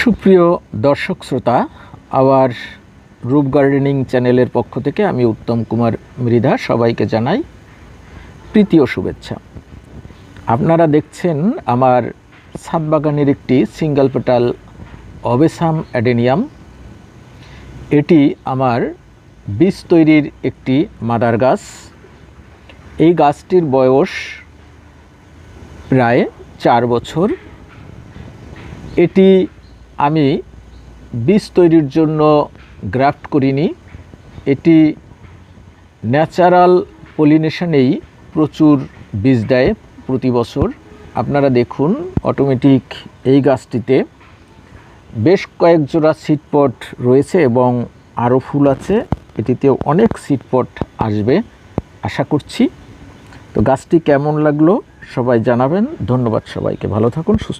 সুপ্রিয় দর্শক শ্রোতা, আবার রূপ গার্ডেনিং চ্যানেলের পক্ষ থেকে আমি উত্তম কুমার মৃধা সবাইকে জানাই প্রীতি ও শুভেচ্ছা। আপনারা দেখছেন আমার ছাদ বাগানের একটি সিঙ্গেল পেটাল অবেসাম অ্যাডেনিয়াম। এটি আমার বীজ তৈরির একটি মাদার গাছ। এই গাছটির বয়স প্রায় 4 বছর। এটি আমি বীজ তৈরির জন্য গ্রাফট করিনি, এটি ন্যাচারাল পলিনেশনেই প্রচুর বীজ দেয় প্রতি বছর। আপনারা দেখুন, অটোমেটিক এই গাছটিতে বেশ কয়েক জোড়া সিডপট রয়েছে এবং আরও ফুল আছে। এটিতেও অনেক সিডপট আসবে আশা করছি। তো গাছটি কেমন লাগলো সবাই জানাবেন। ধন্যবাদ সবাইকে, ভালো থাকুন, সুস্থ